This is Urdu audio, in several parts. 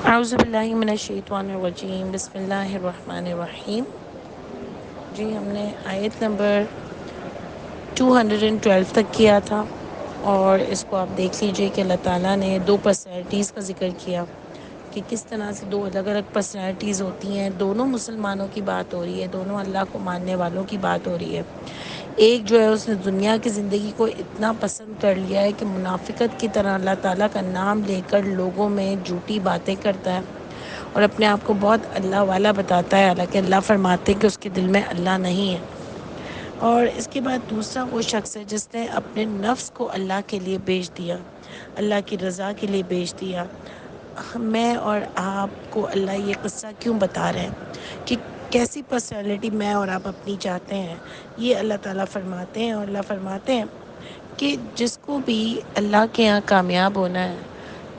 اعوذ باللہ من الشیطان الرجیم، بسم اللہ الرحمن الرحیم۔ جی ہم نے آیت نمبر 212 تک کیا تھا، اور اس کو آپ دیکھ لیجئے کہ اللہ تعالیٰ نے دو پرسنالٹیز کا ذکر کیا کہ کس طرح سے دو الگ الگ پرسنالٹیز ہوتی ہیں۔ دونوں مسلمانوں کی بات ہو رہی ہے، دونوں اللہ کو ماننے والوں کی بات ہو رہی ہے۔ ایک جو ہے اس نے دنیا کی زندگی کو اتنا پسند کر لیا ہے کہ منافقت کی طرح اللہ تعالیٰ کا نام لے کر لوگوں میں جھوٹی باتیں کرتا ہے اور اپنے آپ کو بہت اللہ والا بتاتا ہے، حالانکہ اللہ فرماتے ہیں کہ اس کے دل میں اللہ نہیں ہے۔ اور اس کے بعد دوسرا وہ شخص ہے جس نے اپنے نفس کو اللہ کے لیے بیچ دیا، اللہ کی رضا کے لیے بیچ دیا۔ میں اور آپ کو اللہ یہ قصہ کیوں بتا رہے ہیں کہ کیسی پرسنالٹی میں اور آپ اپنی چاہتے ہیں؟ یہ اللہ تعالیٰ فرماتے ہیں، اور اللہ فرماتے ہیں کہ جس کو بھی اللہ کے یہاں کامیاب ہونا ہے،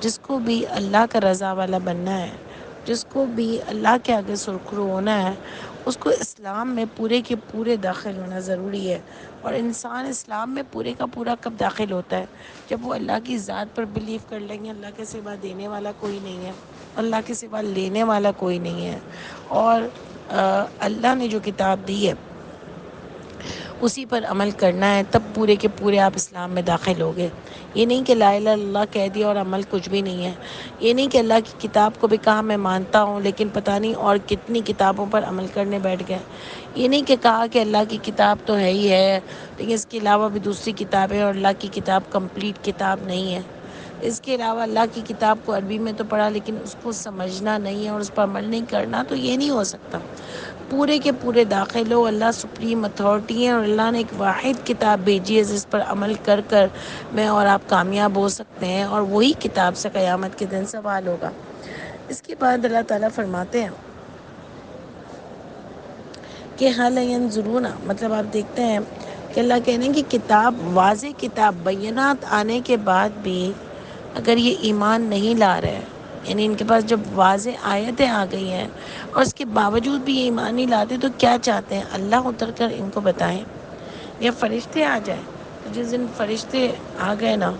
جس کو بھی اللہ کا رضا والا بننا ہے، جس کو بھی اللہ کے آگے سرخرو ہونا ہے، اس کو اسلام میں پورے کے پورے داخل ہونا ضروری ہے۔ اور انسان اسلام میں پورے کا پورا کب داخل ہوتا ہے؟ جب وہ اللہ کی ذات پر بلیو کر لیں گے، اللہ کے سوا دینے والا کوئی نہیں ہے، اللہ کے سوا لینے والا کوئی نہیں ہے، اور اللہ نے جو کتاب دی ہے اسی پر عمل کرنا ہے، تب پورے کے پورے آپ اسلام میں داخل ہو گئے۔ یہ نہیں کہ لا الہ الا اللہ کہہ دیا اور عمل کچھ بھی نہیں ہے۔ یہ نہیں کہ اللہ کی کتاب کو بھی کہا میں مانتا ہوں لیکن پتہ نہیں اور کتنی کتابوں پر عمل کرنے بیٹھ گئے۔ یہ نہیں کہ کہا کہ اللہ کی کتاب تو ہے ہی ہے لیکن اس کے علاوہ بھی دوسری کتابیں، اور اللہ کی کتاب کمپلیٹ کتاب نہیں ہے۔ اس کے علاوہ اللہ کی کتاب کو عربی میں تو پڑھا لیکن اس کو سمجھنا نہیں ہے اور اس پر عمل نہیں کرنا، تو یہ نہیں ہو سکتا۔ پورے کے پورے داخل ہو، اللہ سپریم اتھارٹی ہے اور اللہ نے ایک واحد کتاب بھیجی ہے جس پر عمل کر کر میں اور آپ کامیاب ہو سکتے ہیں، اور وہی کتاب سے قیامت کے دن سوال ہوگا۔ اس کے بعد اللہ تعالیٰ فرماتے ہیں کہ حَلْ يَنظُرُونَ، مطلب آپ دیکھتے ہیں کہ اللہ کہنے کہ کتاب، واضح کتاب، بینات آنے کے بعد بھی اگر یہ ایمان نہیں لا رہے، یعنی ان کے پاس جب واضح آیتیں آ گئی ہیں اور اس کے باوجود بھی یہ ایمان نہیں لاتے، تو کیا چاہتے ہیں؟ اللہ اتر کر ان کو بتائیں یا فرشتے آ جائیں؟ تو جس دن فرشتے آ گئے نا،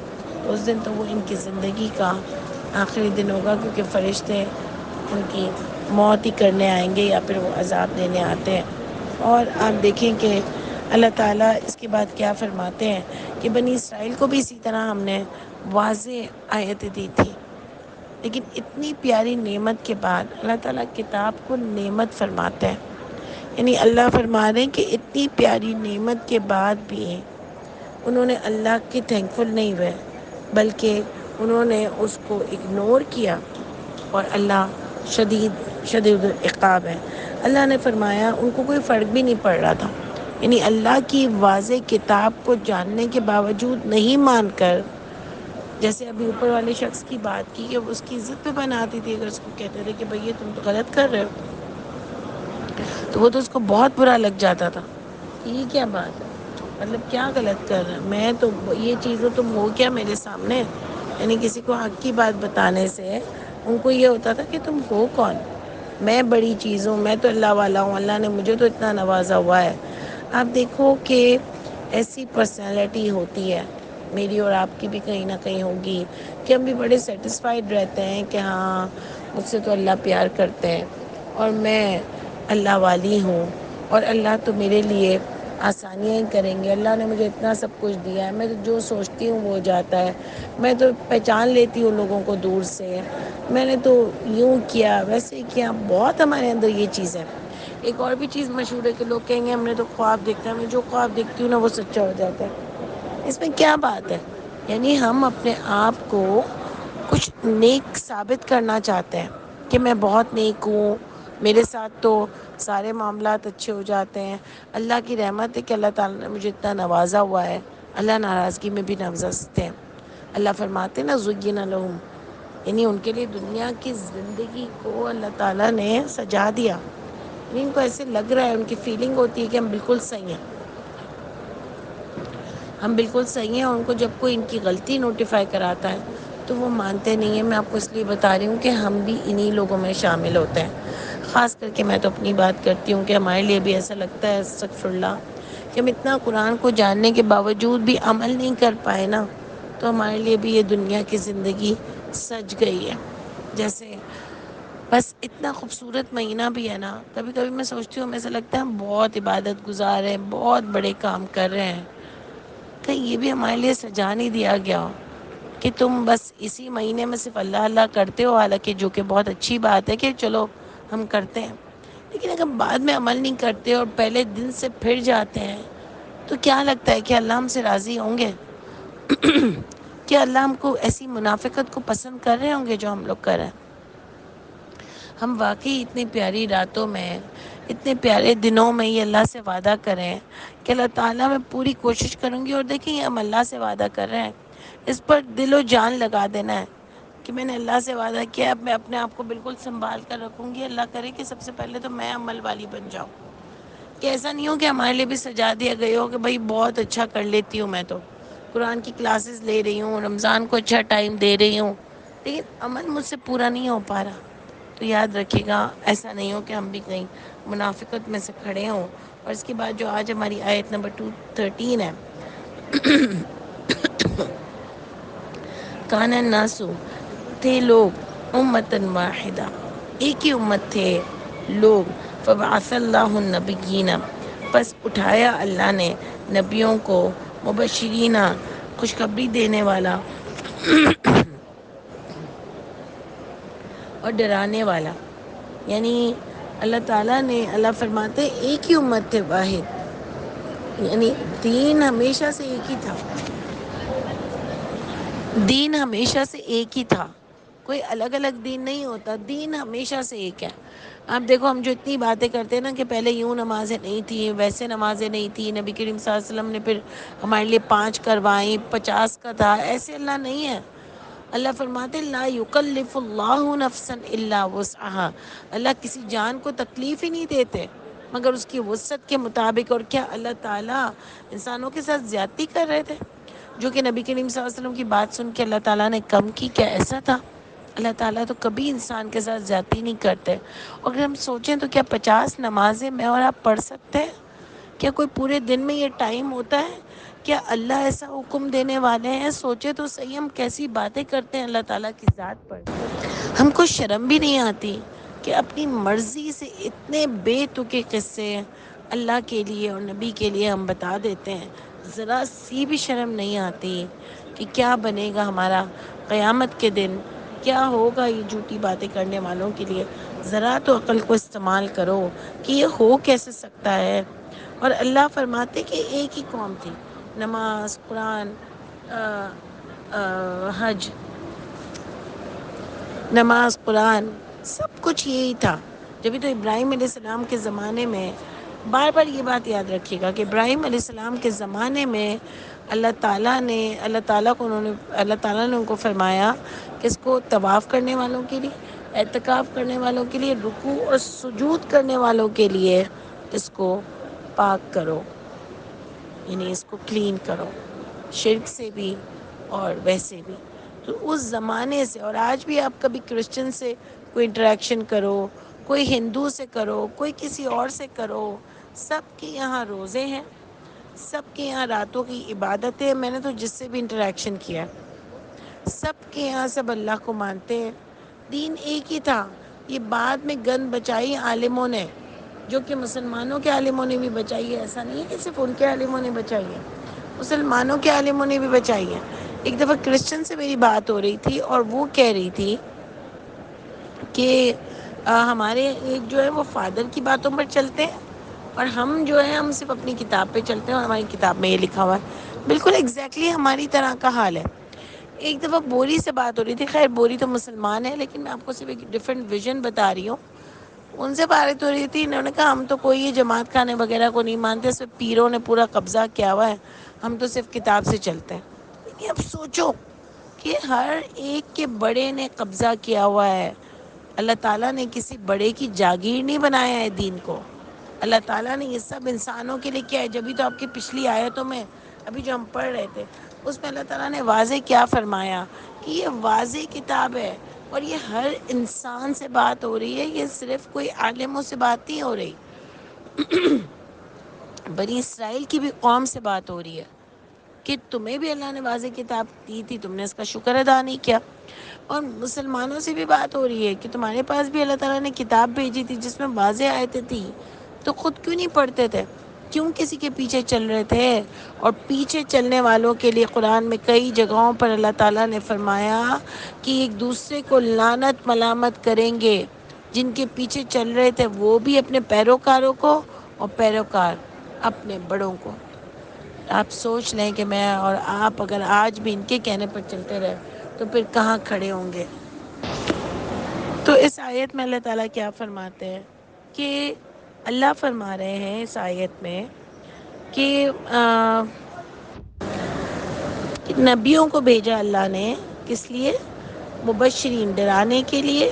تو اس دن تو وہ ان کی زندگی کا آخری دن ہوگا، کیونکہ فرشتے ان کی موت ہی کرنے آئیں گے یا پھر وہ عذاب دینے آتے ہیں۔ اور آپ دیکھیں کہ اللہ تعالیٰ اس کے بعد کیا فرماتے ہیں کہ بنی اسرائیل کو بھی اسی طرح ہم نے واضح آیتیں دی تھی، لیکن اتنی پیاری نعمت کے بعد اللہ تعالیٰ کتاب کو نعمت فرماتے ہیں۔ یعنی اللہ فرما رہے ہیں کہ اتنی پیاری نعمت کے بعد بھی انہوں نے اللہ کی تھینکفل نہیں ہوئے، بلکہ انہوں نے اس کو اگنور کیا، اور اللہ شدید العقاب ہے۔ اللہ نے فرمایا ان کو کوئی فرق بھی نہیں پڑ رہا تھا، یعنی اللہ کی واضح کتاب کو جاننے کے باوجود نہیں مان کر، جیسے ابھی اوپر والے شخص کی بات کی کہ اس کی عزت پہ بناتی تھی، اگر اس کو کہتے تھے کہ بھئی یہ تم تو غلط کر رہے ہو، تو وہ تو اس کو بہت برا لگ جاتا تھا کہ یہ کیا بات ہے، مطلب کیا غلط کر رہے ہیں، میں تو یہ چیزوں تم ہو کیا میرے سامنے؟ یعنی کسی کو حق کی بات بتانے سے ان کو یہ ہوتا تھا کہ تم ہو کون؟ میں بڑی چیز ہوں، میں تو اللہ والا ہوں، اللہ نے مجھے تو اتنا نوازا ہوا ہے۔ آپ دیکھو کہ ایسی پرسنالٹی ہوتی ہے، میری اور آپ کی بھی کہیں نہ کہیں ہوگی، کہ ہم بھی بڑے سیٹسفائیڈ رہتے ہیں کہ ہاں مجھ سے تو اللہ پیار کرتے ہیں اور میں اللہ والی ہوں، اور اللہ تو میرے لیے آسانیاں ہی کریں گے، اللہ نے مجھے اتنا سب کچھ دیا ہے، میں تو جو سوچتی ہوں وہ ہو جاتا ہے، میں تو پہچان لیتی ہوں لوگوں کو دور سے، میں نے تو یوں کیا ویسے کیا، بہت ہمارے اندر یہ چیز ہے۔ ایک اور بھی چیز مشہور ہے کہ لوگ کہیں گے ہم نے تو خواب دیکھا ہے، میں جو خواب دیکھتی ہوں نا وہ سچا ہو جاتا ہے۔ اس میں کیا بات ہے؟ یعنی ہم اپنے آپ کو کچھ نیک ثابت کرنا چاہتے ہیں کہ میں بہت نیک ہوں، میرے ساتھ تو سارے معاملات اچھے ہو جاتے ہیں۔ اللہ کی رحمت ہے کہ اللہ تعالیٰ نے مجھے اتنا نوازا ہوا ہے، اللہ ناراضگی میں بھی نوازا سکتے ہیں۔ اللہ فرماتے ہیں نا زُیِّنَ لَهُم، یعنی ان کے لیے دنیا کی زندگی کو اللہ تعالیٰ نے سجا دیا، یعنی ان کو ایسے لگ رہا ہے، ان کی فیلنگ ہوتی ہے کہ ہم بالکل صحیح ہیں، ہم بالکل صحیح ہیں، اور ان کو جب کوئی ان کی غلطی نوٹیفائی کراتا ہے تو وہ مانتے نہیں ہیں۔ میں آپ کو اس لیے بتا رہی ہوں کہ ہم بھی انہی لوگوں میں شامل ہوتے ہیں۔ خاص کر کے میں تو اپنی بات کرتی ہوں کہ ہمارے لیے بھی ایسا لگتا ہے استغفر اللہ کہ ہم اتنا قرآن کو جاننے کے باوجود بھی عمل نہیں کر پائے نا، تو ہمارے لیے بھی یہ دنیا کی زندگی سج گئی ہے۔ جیسے بس اتنا خوبصورت مہینہ بھی ہے نا، کبھی کبھی میں سوچتی ہوں، ہمیں ایسا لگتا ہے ہم بہت عبادت گزار ہیں، بہت بڑے کام کر رہے ہیں، کہیں یہ بھی ہمارے لیے سجا نہیں دیا گیا ہو کہ تم بس اسی مہینے میں صرف اللہ اللہ کرتے ہو، حالانکہ جو کہ بہت اچھی بات ہے کہ چلو ہم کرتے ہیں، لیکن اگر بعد میں عمل نہیں کرتے اور پہلے دن سے پھر جاتے ہیں تو کیا لگتا ہے کہ اللہ ہم سے راضی ہوں گے؟ کیا اللہ ہم کو ایسی منافقت کو پسند کر رہے ہوں گے جو ہم لوگ کر رہے ہیں؟ ہم واقعی اتنی پیاری راتوں میں، اتنے پیارے دنوں میں یہ اللہ سے وعدہ کریں کہ اللہ تعالیٰ میں پوری کوشش کروں گی، اور دیکھیں یہ ہم اللہ سے وعدہ کر رہے ہیں، اس پر دل و جان لگا دینا ہے کہ میں نے اللہ سے وعدہ کیا، اب میں اپنے آپ کو بالکل سنبھال کر رکھوں گی، اللہ کرے کہ سب سے پہلے تو میں عمل والی بن جاؤں، کہ ایسا نہیں ہو کہ ہمارے لیے بھی سجا دیا گیا ہو کہ بھائی بہت اچھا کر لیتی ہوں، میں تو قرآن کی کلاسز لے رہی ہوں، رمضان کو اچھا ٹائم دے رہی ہوں، لیکن عمل مجھ سے پورا نہیں ہو پا رہا۔ تو یاد رکھیے گا، ایسا نہیں ہو کہ ہم بھی کہیں منافقت میں سے کھڑے ہوں۔ اور اس کے بعد جو آج ہماری آیت نمبر 213 ہے، کان الناس، تھے لوگ امتن واحدہ، ایک ہی امت تھے لوگ، فبعث اللہ النبیین، پس اٹھایا اللہ نے نبیوں کو، مبشرین، خوشخبری دینے والا، اور ڈرانے والا، یعنی اللہ تعالیٰ نے، اللہ فرماتے ایک ہی امت تھے واحد، یعنی دین ہمیشہ سے ایک ہی تھا، دین ہمیشہ سے ایک ہی تھا، کوئی الگ الگ دین نہیں ہوتا، دین ہمیشہ سے ایک ہے۔ اب دیکھو ہم جو اتنی باتیں کرتے ہیں نا کہ پہلے یوں نمازیں نہیں تھیں، ویسے نمازیں نہیں تھیں، نبی کریم صلی اللہ علیہ وسلم نے پھر ہمارے لیے 5 کروائیں، 50 کا تھا، ایسے اللہ نہیں ہے۔ اللہ فرماتے لا یکلف اللہ نفسا الا وسعها، اللہ کسی جان کو تکلیف ہی نہیں دیتے مگر اس کی وسعت کے مطابق۔ اور کیا اللہ تعالیٰ انسانوں کے ساتھ زیادتی کر رہے تھے؟ جو کہ نبی کریم صلی اللہ علیہ وسلم کی بات سن کے اللہ تعالیٰ نے کم کی، کیا ایسا تھا؟ اللہ تعالیٰ تو کبھی انسان کے ساتھ زیادتی نہیں کرتے۔ اور اگر ہم سوچیں تو کیا 50 نمازیں میں اور آپ پڑھ سکتے ہیں؟ کیا کوئی پورے دن میں یہ ٹائم ہوتا ہے؟ کیا اللہ ایسا حکم دینے والے ہیں؟ سوچے تو صحیح ہم کیسی باتیں کرتے ہیں اللہ تعالیٰ کی ذات پر۔ ہم کو شرم بھی نہیں آتی کہ اپنی مرضی سے اتنے بے تکے قصے اللہ کے لیے اور نبی کے لیے ہم بتا دیتے ہیں، ذرا سی بھی شرم نہیں آتی کہ کیا بنے گا ہمارا قیامت کے دن، کیا ہوگا یہ جھوٹی باتیں کرنے والوں کے لیے؟ ذرا تو عقل کو استعمال کرو کہ یہ ہو کیسے سکتا ہے۔ اور اللہ فرماتے کہ ایک ہی قوم تھی، نماز، قرآن، حج، نماز، قرآن، سب کچھ یہی تھا۔ جبھی تو ابراہیم علیہ السلام کے زمانے میں، بار بار یہ بات یاد رکھیے گا کہ ابراہیم علیہ السلام کے زمانے میں اللہ تعالیٰ نے ان کو فرمایا کہ اس کو طواف کرنے والوں کے لیے، اعتکاف کرنے والوں کے لیے، رکوع اور سجود کرنے والوں کے لیے اس کو پاک کرو، یعنی اس کو کلین کرو، شرک سے بھی اور ویسے بھی۔ تو اس زمانے سے، اور آج بھی آپ کبھی کرسچن سے کوئی انٹریکشن کرو، کوئی ہندو سے کرو، کوئی کسی اور سے کرو، سب کے یہاں روزے ہیں، سب کے یہاں راتوں کی عبادتیں، میں نے تو جس سے بھی انٹریکشن کیا، سب کے یہاں سب اللہ کو مانتے ہیں، دین ایک ہی تھا۔ یہ بعد میں گند بچائی عالموں نے، جو کہ مسلمانوں کے عالموں نے بھی بچائی ہے، ایسا نہیں ہے کہ صرف ان کے عالموں نے بچائی ہے، مسلمانوں کے عالموں نے بھی بچائی ہے۔ ایک دفعہ کرسچن سے میری بات ہو رہی تھی اور وہ کہہ رہی تھی کہ ہمارے ایک جو ہے وہ فادر کی باتوں پر چلتے ہیں، اور ہم جو ہے ہم صرف اپنی کتاب پہ چلتے ہیں، اور ہماری کتاب میں یہ لکھا ہوا ہے۔ بالکل ایگزیکٹلی ہماری طرح کا حال ہے۔ ایک دفعہ بوری سے بات ہو رہی تھی، خیر بوری تو مسلمان ہے، لیکن میں آپ کو صرف ایک ڈفرینٹ ویژن بتا رہی ہوں۔ ان سے بات ہو رہی تھی، انہوں نے کہا ہم تو کوئی یہ جماعت خانے وغیرہ کو نہیں مانتے، صرف پیروں نے پورا قبضہ کیا ہوا ہے، ہم تو صرف کتاب سے چلتے ہیں۔ لیکن اب سوچو کہ ہر ایک کے بڑے نے قبضہ کیا ہوا ہے، اللہ تعالیٰ نے کسی بڑے کی جاگیر نہیں بنایا ہے دین کو، اللہ تعالیٰ نے یہ سب انسانوں کے لیے کیا ہے۔ جبھی تو آپ کی پچھلی آیتوں میں ابھی جو ہم پڑھ رہے تھے اس میں اللہ تعالیٰ نے واضح کیا فرمایا کہ یہ واضح کتاب ہے، اور یہ ہر انسان سے بات ہو رہی ہے، یہ صرف کوئی عالموں سے بات نہیں ہو رہی، بنی اسرائیل کی بھی قوم سے بات ہو رہی ہے کہ تمہیں بھی اللہ نے واضح کتاب دی تھی، تم نے اس کا شکر ادا نہیں کیا۔ اور مسلمانوں سے بھی بات ہو رہی ہے کہ تمہارے پاس بھی اللہ تعالیٰ نے کتاب بھیجی تھی جس میں واضح آیتیں تھیں، تو خود کیوں نہیں پڑھتے تھے؟ کیوں کسی کے پیچھے چل رہے تھے؟ اور پیچھے چلنے والوں کے لیے قرآن میں کئی جگہوں پر اللہ تعالیٰ نے فرمایا کہ ایک دوسرے کو لعنت ملامت کریں گے۔ جن کے پیچھے چل رہے تھے وہ بھی اپنے پیروکاروں کو، اور پیروکار اپنے بڑوں کو۔ آپ سوچ لیں کہ میں اور آپ اگر آج بھی ان کے کہنے پر چلتے رہے تو پھر کہاں کھڑے ہوں گے؟ تو اس آیت میں اللہ تعالیٰ کیا فرماتے ہیں کہ اللہ فرما رہے ہیں اس آیت میں کہ نبیوں کو بھیجا اللہ نے کس لیے؟ مبشرین، ڈرانے کے لیے،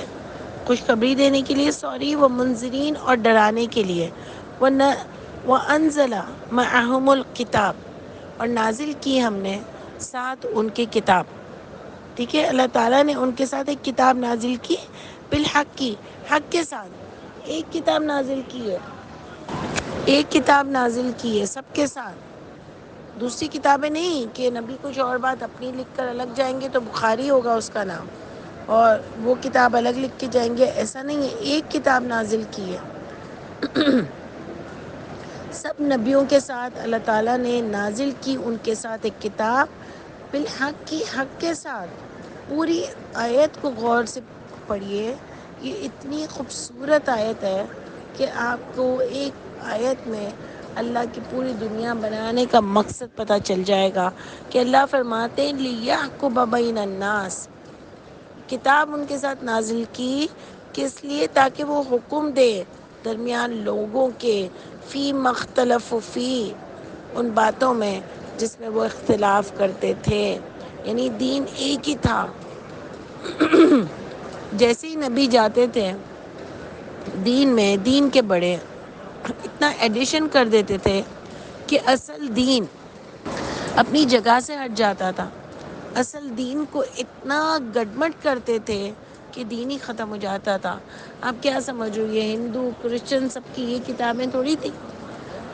خوشخبری دینے کے لیے، و منذرین، اور ڈرانے کے لیے۔ وَأَنزَلَ مَعَهُمُ الْكِتَابَ، اور نازل کی ہم نے ساتھ ان کے کتاب۔ ٹھیک ہے، اللہ تعالیٰ نے ان کے ساتھ ایک کتاب نازل کی، بالحق کی، حق کے ساتھ ایک کتاب نازل کی ہے، ایک کتاب نازل کی ہے سب کے ساتھ۔ دوسری کتابیں نہیں کہ نبی کچھ اور بات اپنی لکھ کر الگ جائیں گے تو بخاری ہوگا اس کا نام، اور وہ کتاب الگ لکھ کے جائیں گے، ایسا نہیں ہے، ایک کتاب نازل کی ہے۔ سب نبیوں کے ساتھ اللہ تعالیٰ نے نازل کی ان کے ساتھ ایک کتاب، بالحق کی، حق کے ساتھ۔ پوری آیت کو غور سے پڑھیے، یہ اتنی خوبصورت آیت ہے کہ آپ کو ایک آیت میں اللہ کی پوری دنیا بنانے کا مقصد پتہ چل جائے گا کہ اللہ فرماتے ہیں لِيَحْكُمَ بَيْنَ النَّاسِ، کتاب ان کے ساتھ نازل کی کس لیے؟ تاکہ وہ حکم دے درمیان لوگوں کے، فی مختلف فی، ان باتوں میں جس میں وہ اختلاف کرتے تھے، یعنی دین ایک ہی تھا۔ جیسے ہی نبی جاتے تھے دین میں، دین کے بڑے اتنا ایڈیشن کر دیتے تھے کہ اصل دین اپنی جگہ سے ہٹ جاتا تھا، اصل دین کو اتنا گڈمٹ کرتے تھے کہ دین ہی ختم ہو جاتا تھا۔ آپ کیا سمجھو، یہ ہندو کرسچن سب کی یہ کتابیں تھوڑی تھی؟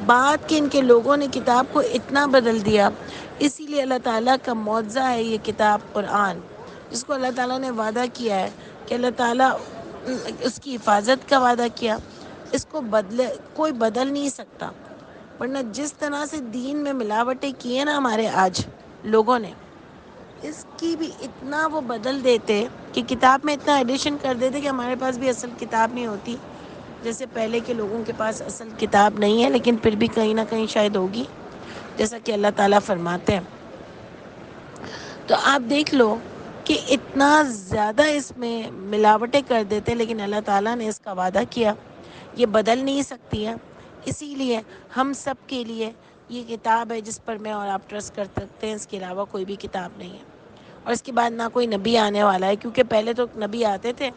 بات کہ ان کے لوگوں نے کتاب کو اتنا بدل دیا، اسی لیے اللہ تعالیٰ کا معجزہ ہے یہ کتاب قرآن، جس کو اللہ تعالیٰ نے وعدہ کیا ہے کہ اللہ تعالیٰ اس کی حفاظت کا وعدہ کیا، اس کو کوئی بدل نہیں سکتا۔ ورنہ جس طرح سے دین میں ملاوٹیں کی ہیں نا ہمارے آج لوگوں نے، اس کی بھی اتنا وہ بدل دیتے کہ کتاب میں اتنا ایڈیشن کر دیتے کہ ہمارے پاس بھی اصل کتاب نہیں ہوتی، جیسے پہلے کے لوگوں کے پاس اصل کتاب نہیں ہے لیکن پھر بھی کہیں نہ کہیں شاید ہوگی، جیسا کہ اللہ تعالیٰ فرماتے ہیں۔ تو آپ دیکھ لو کہ اتنا زیادہ اس میں ملاوٹیں کر دیتے، لیکن اللہ تعالیٰ نے اس کا وعدہ کیا، یہ بدل نہیں سکتی ہے۔ اسی لیے ہم سب کے لیے یہ کتاب ہے جس پر میں اور آپ ٹرسٹ کر سکتے ہیں، اس کے علاوہ کوئی بھی کتاب نہیں ہے۔ اور اس کے بعد نہ کوئی نبی آنے والا ہے، کیونکہ پہلے تو نبی آتے تھے،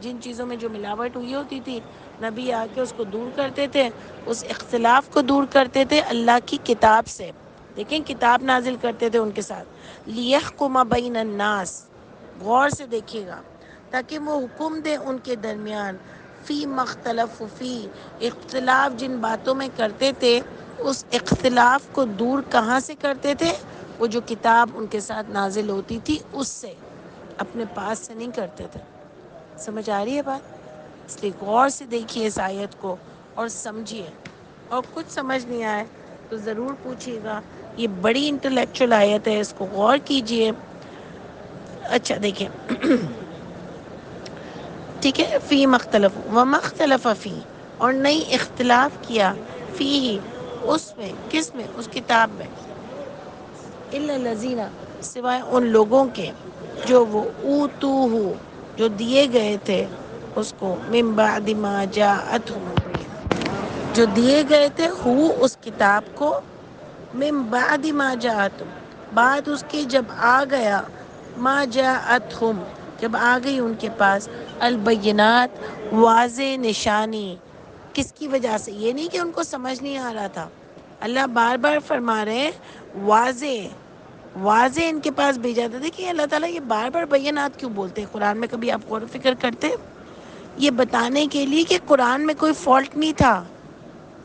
جن چیزوں میں جو ملاوٹ ہوئی ہوتی تھی نبی آ کے اس کو دور کرتے تھے، اس اختلاف کو دور کرتے تھے اللہ کی کتاب سے۔ دیکھیں کتاب نازل کرتے تھے ان کے ساتھ، لِيَحْكُمَ بَيْنَ النَّاسِ، غور سے دیکھیے گا، تاکہ وہ حکم دے ان کے درمیان، فی مختلف فی، اختلاف جن باتوں میں کرتے تھے اس اختلاف کو دور کہاں سے کرتے تھے؟ وہ جو کتاب ان کے ساتھ نازل ہوتی تھی اس سے، اپنے پاس سے نہیں کرتے تھے۔ سمجھ آ رہی ہے بات؟ اس لیے غور سے دیکھیے اس آیت کو اور سمجھیے، اور کچھ سمجھ نہیں آئے تو ضرور پوچھیے گا، یہ بڑی انٹلیکچوئل آیت ہے، اس کو غور کیجیے۔ اچھا دیکھیں، ٹھیک ہے، فی مختلف ومختلف فی، اور نہیں اختلاف کیا، فی ہی، اس میں، کس میں؟ اس کتاب میں، الا الذین، سوائے ان لوگوں کے جو وہ اوتوہ، جو دیے گئے تھے اس کو، من بعد ما جاءتہم، جو دیے گئے تھے اس کتاب کو، من بعد ما جاءتہم، بعد اس کے جب آ گیا، ما جاءتہم، جب آ گئی ان کے پاس، البینات، واضح نشانی۔ کس کی وجہ سے؟ یہ نہیں کہ ان کو سمجھ نہیں آ رہا تھا، اللہ بار بار فرما رہے ہیں واضح، واضح ان کے پاس بھیجا تھا۔ دیکھیے اللہ تعالیٰ یہ بار بار بینات کیوں بولتے ہیں قرآن میں؟ کبھی آپ غور و فکر کرتے؟ یہ بتانے کے لیے کہ قرآن میں کوئی فالٹ نہیں تھا،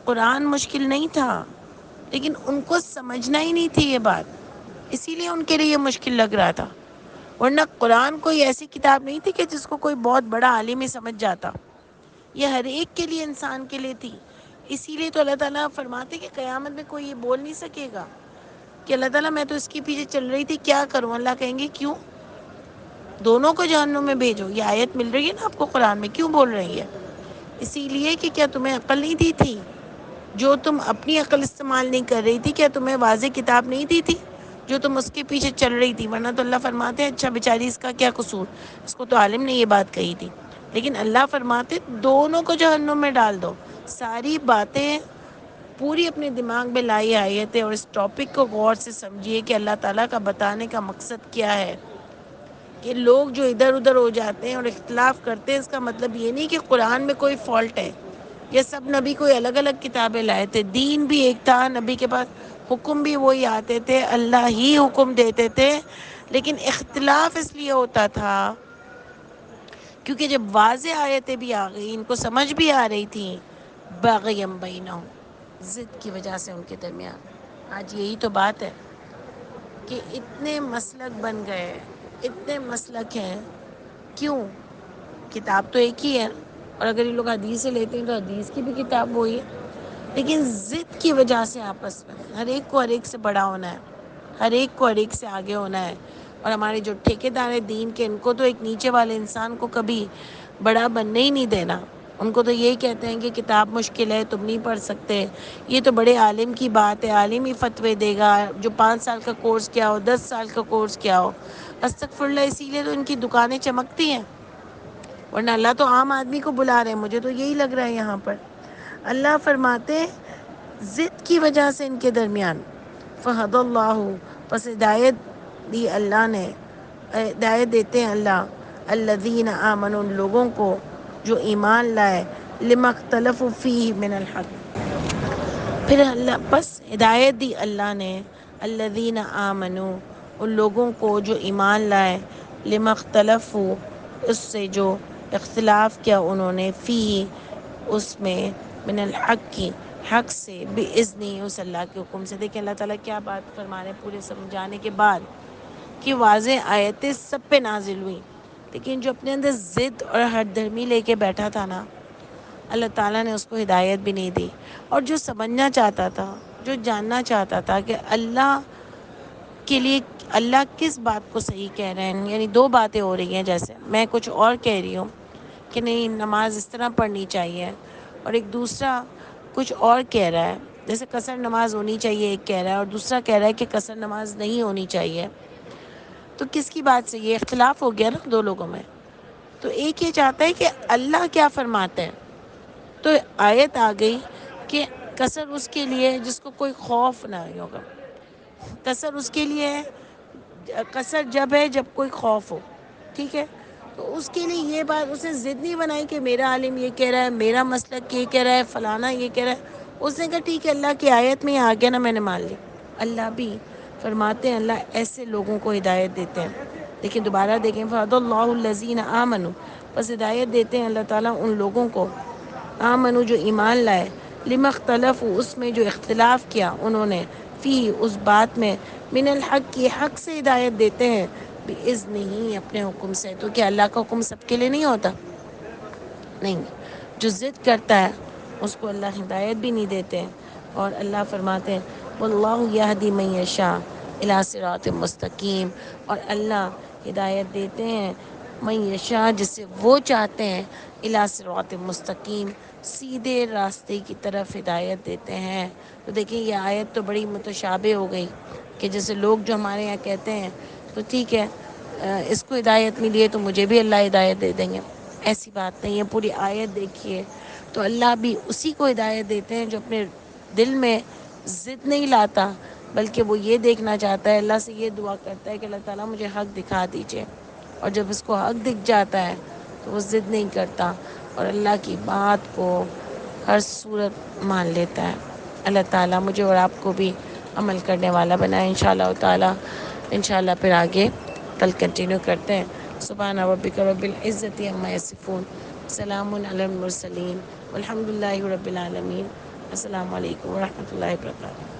قرآن مشکل نہیں تھا، لیکن ان کو سمجھنا ہی نہیں تھی یہ بات، اسی لیے ان کے لیے یہ مشکل لگ رہا تھا۔ ورنہ قرآن کوئی ایسی کتاب نہیں تھی کہ جس کو کوئی بہت بڑا عالم ہی سمجھ جاتا، یہ ہر ایک کے لیے، انسان کے لیے تھی۔ اسی لیے تو اللہ تعالیٰ فرماتے کہ قیامت میں کوئی یہ بول نہیں سکے گا کہ اللہ تعالیٰ میں تو اس کے پیچھے چل رہی تھی، کیا کروں؟ اللہ کہیں گے کیوں؟ دونوں کو جہنم میں بھیجو۔ یہ آیت مل رہی ہے نا آپ کو قرآن میں، کیوں بول رہی ہے؟ اسی لیے کہ کیا تمہیں عقل نہیں دی تھی؟ جو تم اپنی عقل استعمال نہیں کر رہی تھی، کیا تمہیں واضح کتاب نہیں دی تھی جو تم اس کے پیچھے چل رہی تھی؟ ورنہ تو اللہ فرماتے ہیں اچھا بیچاری اس کا کیا قصور، اس کو تو عالم نے یہ بات کہی تھی۔ لیکن اللہ فرماتے دونوں کو جہنم میں ڈال دو۔ ساری باتیں پوری اپنے دماغ میں لائی آیتیں اور اس ٹاپک کو غور سے سمجھیے کہ اللہ تعالیٰ کا بتانے کا مقصد کیا ہے۔ کہ لوگ جو ادھر ادھر ہو جاتے ہیں اور اختلاف کرتے ہیں، اس کا مطلب یہ نہیں کہ قرآن میں کوئی فالٹ ہے۔ یہ سب نبی کوئی الگ الگ کتابیں لائے تھے، دین بھی ایک تھا، نبی کے پاس حکم بھی وہی آتے تھے، اللہ ہی حکم دیتے تھے، لیکن اختلاف اس لیے ہوتا تھا کیونکہ جب واضح آیتیں بھی آ گئی، ان کو سمجھ بھی آ رہی تھیں، باغیم بینہم، ضد کی وجہ سے ان کے درمیان۔ آج یہی تو بات ہے کہ اتنے مسلک بن گئے، اتنے مسلک ہیں، کیوں؟ کتاب تو ایک ہی ہے، اور اگر یہ لوگ حدیث سے لیتے ہیں تو حدیث کی بھی کتاب وہی ہے، لیکن ضد کی وجہ سے آپس میں ہر ایک کو ہر ایک سے بڑا ہونا ہے، ہر ایک کو ہر ایک سے آگے ہونا ہے۔ اور ہمارے جو ٹھیکیدار ہیں دین کے، ان کو تو ایک نیچے والے انسان کو کبھی بڑا بننے ہی نہیں دینا۔ ان کو تو یہی کہتے ہیں کہ کتاب مشکل ہے، تم نہیں پڑھ سکتے، یہ تو بڑے عالم کی بات ہے، عالم ہی فتوے دے گا، جو 5 سال کا کورس کیا ہو، 10 سال کا کورس کیا ہو۔ استغفراللہ، اسی لیے تو ان کی دکانیں چمکتی ہیں، ورنہ اللہ تو عام آدمی کو بلا رہے ہیں۔ مجھے تو یہی لگ رہا ہے یہاں پر اللہ فرماتے ضد کی وجہ سے ان کے درمیان فہد اللہ، پس ہدایت دی اللہ نے، ہدایت دیتے ہیں اللہ الذین آمنوا، ان لوگوں کو جو ایمان لائے، لما اختلفوا فیہ من الحق، پھر اللہ بس ہدایت دی اللہ نے الذین آمنوا، ان لوگوں کو جو ایمان لائے، لما اختلفوا، اس سے جو اختلاف کیا انہوں نے، فی اس میں، من الحق کی، حق سے، باذنی، اس اللہ کے حکم سے۔ دیکھیں اللہ تعالیٰ کیا بات فرما رہے ہیں، پورے سمجھانے کے بعد کہ واضح آیتیں سب پہ نازل ہوئی، لیکن جو اپنے اندر ضد اور ہٹ دھرمی لے کے بیٹھا تھا نا، اللہ تعالیٰ نے اس کو ہدایت بھی نہیں دی۔ اور جو سمجھنا چاہتا تھا، جو جاننا چاہتا تھا کہ اللہ کے لیے اللہ کس بات کو صحیح کہہ رہے ہیں، یعنی دو باتیں ہو رہی ہیں، جیسے میں کچھ اور کہہ رہی ہوں کہ نہیں نماز اس طرح پڑھنی چاہیے، اور ایک دوسرا کچھ اور کہہ رہا ہے، جیسے قصر نماز ہونی چاہیے ایک کہہ رہا ہے، اور دوسرا کہہ رہا ہے کہ قصر نماز نہیں ہونی چاہیے، تو کس کی بات سے یہ اختلاف ہو گیا نا دو لوگوں میں؟ تو ایک یہ چاہتا ہے کہ اللہ کیا فرماتے ہیں، تو آیت آ گئی کہ قصر اس کے لیے جس کو کوئی خوف نہ ہوگا، قصر اس کے لیے ہے، قصر جب ہے جب کوئی خوف ہو، ٹھیک ہے؟ تو اس کے لیے یہ بات اس نے ضد نہیں بنائی کہ میرا عالم یہ کہہ رہا ہے، میرا مسلک یہ کہہ رہا ہے، فلانا یہ کہہ رہا ہے، اس نے کہا ٹھیک ہے اللہ کی آیت میں یہ آ گیا نا، میں نے مان لی۔ اللہ بھی فرماتے ہیں اللہ ایسے لوگوں کو ہدایت دیتے ہیں، لیکن دوبارہ دیکھیں فَهَدَى اللَّهُ الَّذِينَ آمَنُوا، بس ہدایت دیتے ہیں اللہ تعالیٰ ان لوگوں کو آمنو جو ایمان لائے، لما اختلفوا، اس میں جو اختلاف کیا انہوں نے، فی اس بات میں، من الحق کی، حق سے ہدایت دیتے ہیں، باذنہ اپنے حکم سے۔ تو کیا اللہ کا حکم سب کے لیے نہیں ہوتا؟ نہیں، جو ضد کرتا ہے اس کو اللہ ہدایت بھی نہیں دیتے ہیں۔ اور اللہ فرماتے ہیں واللہ یہدی من یشاء الی صراط مستقیم، اور اللہ ہدایت دیتے ہیں من یشاء، جسے وہ چاہتے ہیں، الی صراط مستقیم، سیدھے راستے کی طرف ہدایت دیتے ہیں۔ تو دیکھیں یہ آیت تو بڑی متشابہ ہو گئی کہ جیسے لوگ جو ہمارے یہاں کہتے ہیں تو ٹھیک ہے اس کو ہدایت ملی ہے تو مجھے بھی اللہ ہدایت دے دیں گے، ایسی بات نہیں ہے۔ پوری آیت دیکھیے تو اللہ بھی اسی کو ہدایت دیتے ہیں جو اپنے دل میں ضد نہیں لاتا، بلکہ وہ یہ دیکھنا چاہتا ہے، اللہ سے یہ دعا کرتا ہے کہ اللہ تعالیٰ مجھے حق دکھا دیجیے، اور جب اس کو حق دکھ جاتا ہے تو وہ ضد نہیں کرتا اور اللہ کی بات کو ہر صورت مان لیتا ہے۔ اللہ تعالیٰ مجھے اور آپ کو بھی عمل کرنے والا بنائے انشاءاللہ تعالیٰ۔ انشاءاللہ پھر آگے کل کنٹینیو کرتے ہیں۔ سبحان ربک رب العزت عما یصفون، سلام علی المرسلین، والحمد للہ رب العالمین۔ السلام علیکم ورحمۃ اللہ وبرکاتہ۔